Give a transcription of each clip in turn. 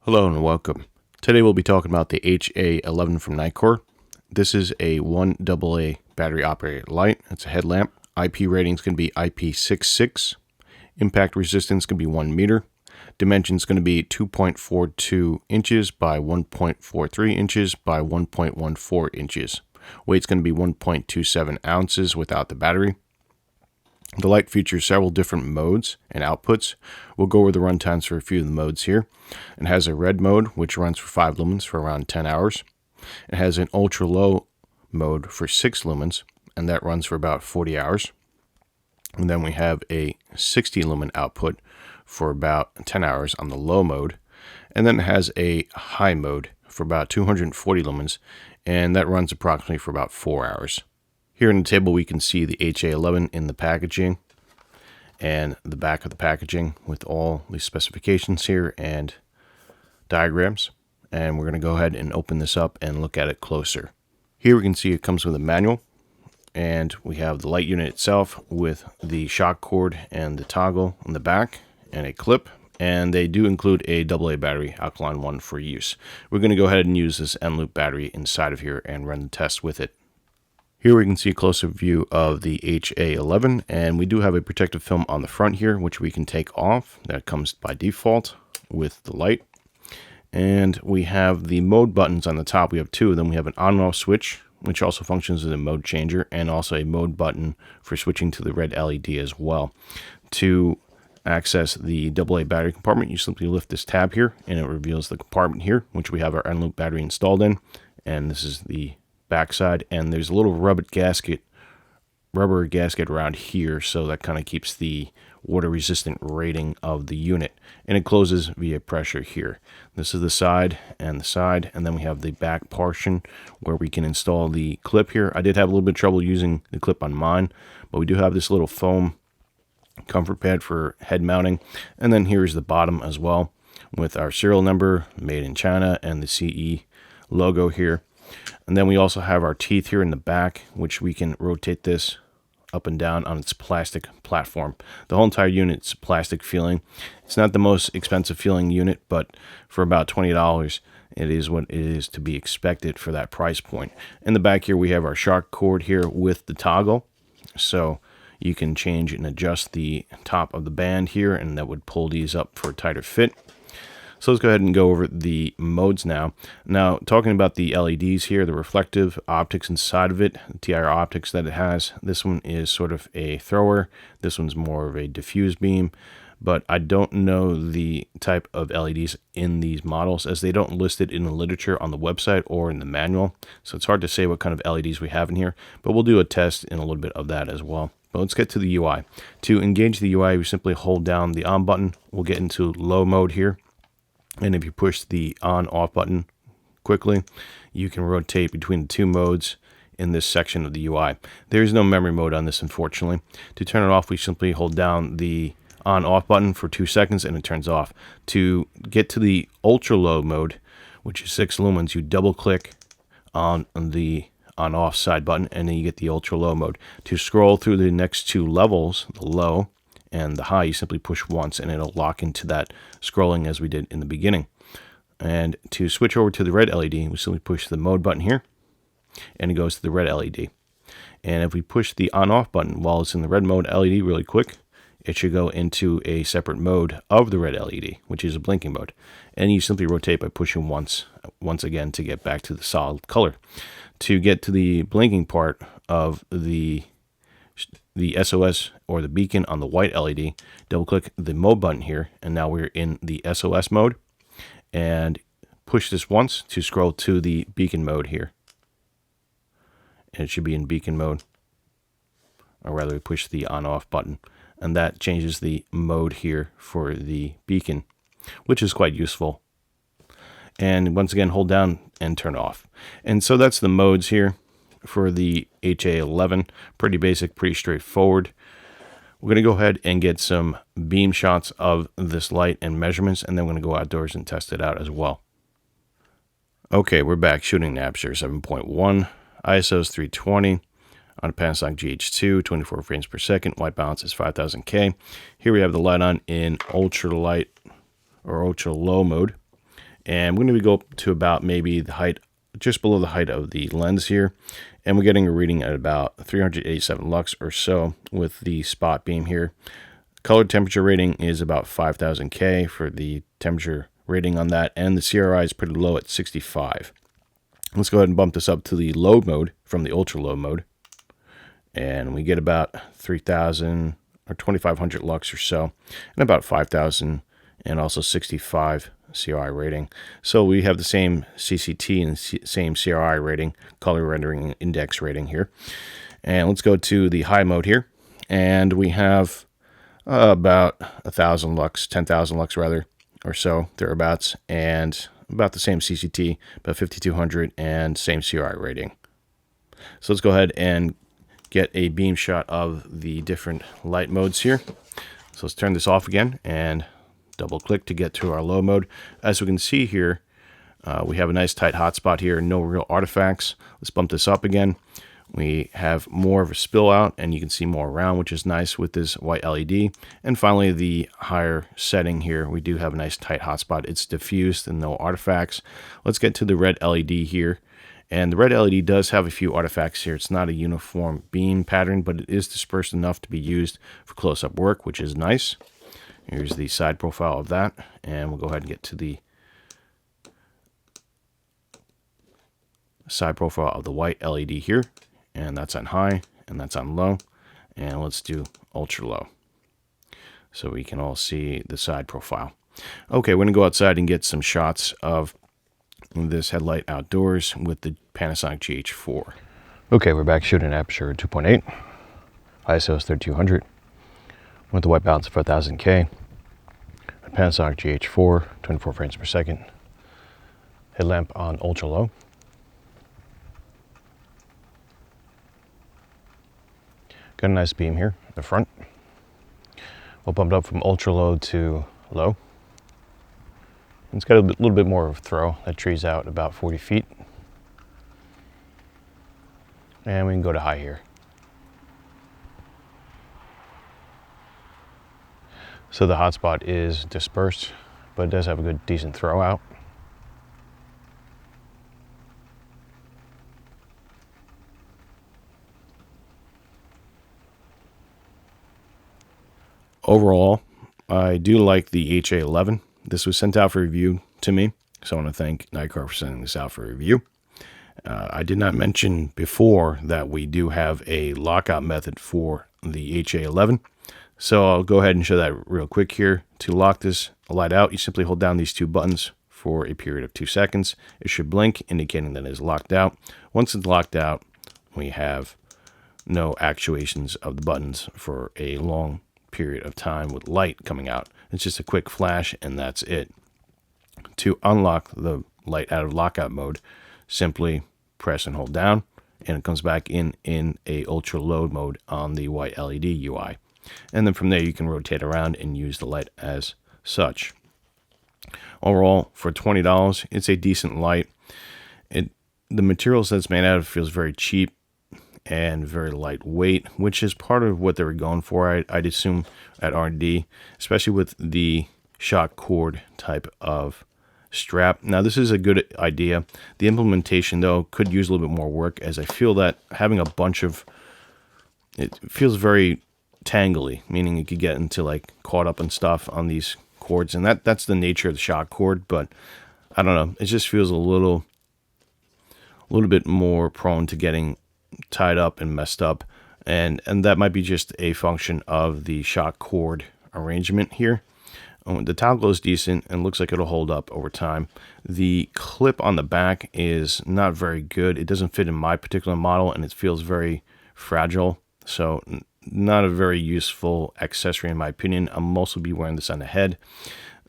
Hello and welcome. Today we'll be talking about the HA11 from Nitecore. This is a 1 AA battery operated light. It's a headlamp. IP rating is going to be IP66. Impact resistance can be 1 meter. Dimensions going to be 2.42 inches by 1.43 inches by 1.14 inches. Weight's going to be 1.27 ounces without the battery. The light features several different modes and outputs. We'll go over the runtimes for a few of the modes here. It has a red mode, which runs for 5 lumens for around 10 hours. It has an ultra low mode for 6 lumens, and that runs for about 40 hours. And then we have a 60 lumen output for about 10 hours on the low mode. And then it has a high mode for about 240 lumens, and that runs approximately for about 4 hours. Here in the table, we can see the HA11 in the packaging and the back of the packaging with all the specifications here and diagrams. And we're going to go ahead and open this up and look at it closer. Here we can see it comes with a manual, and we have the light unit itself with the shock cord and the toggle on the back and a clip. And they do include a AA battery, alkaline one, for use. We're going to go ahead and use this N-loop battery inside of here and run the test with it. Here we can see a closer view of the HA11, and we do have a protective film on the front here, which we can take off. That comes by default with the light. And we have the mode buttons on the top. We have two of them. We have an on and off switch, which also functions as a mode changer, and also a mode button for switching to the red LED as well. To access the AA battery compartment, you simply lift this tab here, and it reveals the compartment here, which we have our N-loop battery installed in. And this is the backside, and there's a little rubber gasket around here, so that kind of keeps the water resistant rating of the unit, and it closes via pressure here. This is the side, and then we have the back portion where we can install the clip here. I did have a little bit of trouble using the clip on mine, but we do have this little foam comfort pad for head mounting. And then here's the bottom as well with our serial number, made in China, and the CE logo here. And then we also have our teeth here in the back, which we can rotate this up and down on its plastic platform. The whole entire unit's plastic feeling. It's not the most expensive feeling unit, but for about $20, it is what it is to be expected for that price point. In the back here, we have our shock cord here with the toggle. So you can change and adjust the top of the band here, and that would pull these up for a tighter fit. So let's go ahead and go over the modes now. Now, talking about the LEDs here, the reflective optics inside of it, the TIR optics that it has, this one is sort of a thrower. This one's more of a diffuse beam, but I don't know the type of LEDs in these models, as they don't list it in the literature on the website or in the manual. So it's hard to say what kind of LEDs we have in here, but we'll do a test in a little bit of that as well. But let's get to the UI. To engage the UI, we simply hold down the on button. We'll get into low mode here. And if you push the on-off button quickly, you can rotate between the two modes in this section of the UI. There is no memory mode on this, unfortunately. To turn it off, we simply hold down the on-off button for 2 seconds and it turns off. To get to the ultra-low mode, which is 6 lumens, you double-click on the on-off side button, and then you get the ultra-low mode. To scroll through the next 2 levels, the low and the high, you simply push once and it'll lock into that scrolling as we did in the beginning. And to switch over to the red LED, we simply push the mode button here and it goes to the red LED. And if we push the on-off button while it's in the red mode LED really quick, it should go into a separate mode of the red LED, which is a blinking mode. And you simply rotate by pushing once again to get back to the solid color. To get to the blinking part of the SOS or the beacon on the white LED, double click the mode button here, and now we're in the SOS mode, and push this once to scroll to the beacon mode here, and it should be in beacon mode, or rather we push the on off button, and that changes the mode here for the beacon, which is quite useful. And once again, hold down and turn off. And so that's the modes here for the HA11. Pretty basic, pretty straightforward. We're going to go ahead and get some beam shots of this light and measurements, and then we're going to go outdoors and test it out as well. Okay, we're back shooting the Aperture 7.1. ISO is 320 on a Panasonic GH2, 24 frames per second. White balance is 5000K. Here we have the light on in ultra light or ultra low mode. And we're going to go up to about maybe the height, just below the height of the lens here. And we're getting a reading at about 387 lux or so with the spot beam here. Color temperature rating is about 5000 K for the temperature rating on that, and the CRI is pretty low at 65. Let's go ahead and bump this up to the low mode from the ultra low mode, and we get about 3000 or 2500 lux or so, and about 5000 and also 65 CRI rating. So we have the same CCT and same CRI rating, color rendering index rating here. And let's go to the high mode here, and we have about 1000 lux, 10,000 lux rather, or so, thereabouts, and about the same CCT, about 5200, and same CRI rating. So let's go ahead and get a beam shot of the different light modes here. So let's turn this off again and double click to get to our low mode. As we can see here, we have a nice tight hotspot here, no real artifacts. Let's bump this up again. We have more of a spill out, and you can see more around, which is nice with this white LED. And finally, the higher setting here, we do have a nice tight hotspot. It's diffused and no artifacts. Let's get to the red LED here. And the red LED does have a few artifacts here. It's not a uniform beam pattern, but it is dispersed enough to be used for close-up work, which is nice. Here's the side profile of that, and we'll go ahead and get to the side profile of the white LED here, and that's on high, and that's on low, and let's do ultra low so we can all see the side profile. Okay, we're going to go outside and get some shots of this headlight outdoors with the Panasonic GH4. Okay, we're back shooting Aperture 2.8, ISO is 3200, with the white balance of 1000K, Panasonic GH4, 24 frames per second, headlamp on ultra low. Got a nice beam here in the front. We'll bump it up from ultra low to low. It's got a little bit more of a throw. That tree's out about 40 feet. And we can go to high here. So the hotspot is dispersed, but it does have a good, decent throw out. Overall, I do like the HA11. This was sent out for review to me, so I want to thank Nitecore for sending this out for review. I did not mention before that we do have a lockout method for the HA11. So I'll go ahead and show that real quick here. To lock this light out, you simply hold down these two buttons for a period of 2 seconds. It should blink, indicating that it is locked out. Once it's locked out, we have no actuations of the buttons for a long period of time with light coming out. It's just a quick flash, and that's it. To unlock the light out of lockout mode, simply press and hold down, and it comes back in a ultra low mode on the white LED UI. And then from there you can rotate around and use the light as such. Overall, for $20, it's a decent light. The materials that's made out of feels very cheap and very lightweight, which is part of what they were going for, I'd assume, at R&D, especially with the shock cord type of strap. Now, this is a good idea. The implementation, though, could use a little bit more work, as I feel that having a bunch of... It feels very tangly, meaning it could get into, like, caught up and stuff on these cords, and that's the nature of the shock cord, but I don't know. It just feels a little bit more prone to getting tied up and messed up, and that might be just a function of the shock cord arrangement here. The toggle is decent and looks like it'll hold up over time. The clip on the back is not very good. It doesn't fit in my particular model, and it feels very fragile, so not a very useful accessory in my opinion. I'll mostly be wearing this on the head.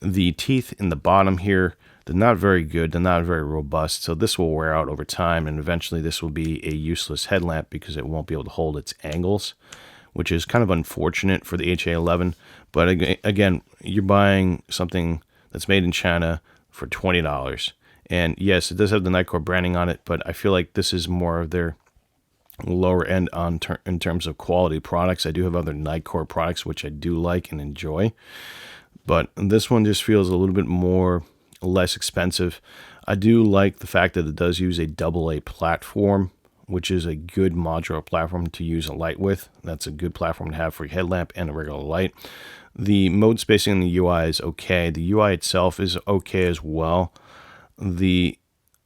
The teeth in the bottom here, they're not very good. They're not very robust, so this will wear out over time, and eventually this will be a useless headlamp because it won't be able to hold its angles, which is kind of unfortunate for the HA11. But again, you're buying something that's made in China for $20. And yes, it does have the Nitecore branding on it, but I feel like this is more of their lower end in terms of quality products. I do have other Nitecore products which I do like and enjoy, but this one just feels a little bit more less expensive. I do like the fact that it does use a AA platform, which is a good modular platform to use a light with. That's a good platform to have for your headlamp and a regular light. The mode spacing in the UI is okay. The UI itself is okay as well. The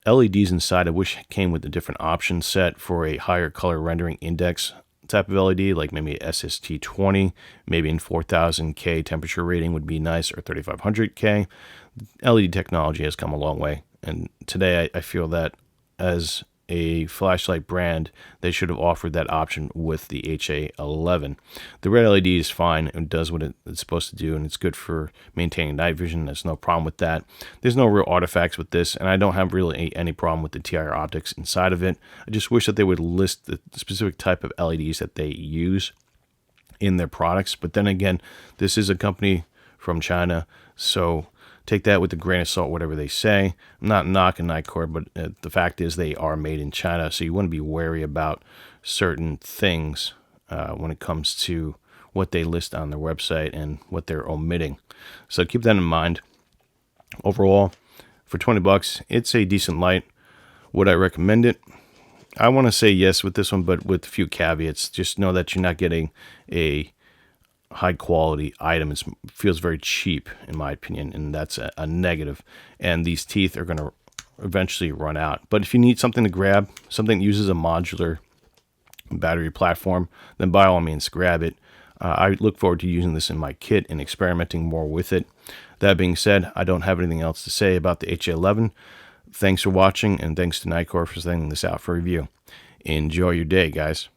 LEDs inside, I wish came with a different option set for a higher color rendering index type of LED, like maybe SST20, maybe in 4000K temperature rating would be nice, or 3500K. LED technology has come a long way, and today I feel that as a flashlight brand, they should have offered that option with the HA11. The red LED is fine and does what it's supposed to do, and it's good for maintaining night vision. There's no problem with that. There's no real artifacts with this, and I don't have really any problem with the TIR optics inside of it. I just wish that they would list the specific type of LEDs that they use in their products. But then again, this is a company from China, so take that with a grain of salt, whatever they say. I'm not knocking Nitecore, but the fact is they are made in China, so you want to be wary about certain things when it comes to what they list on their website and what they're omitting. So keep that in mind. Overall, for 20 bucks, it's a decent light. Would I recommend it? I want to say yes with this one, but with a few caveats. Just know that you're not getting a high quality item. It feels very cheap in my opinion, and that's a negative, and these teeth are going to eventually run out. But if you need something to grab, something that uses a modular battery platform, then by all means grab it. I look forward to using this in my kit and experimenting more with it. That being said, I don't have anything else to say about the HA11. Thanks for watching, and thanks to Nitecore for sending this out for review. Enjoy your day, guys.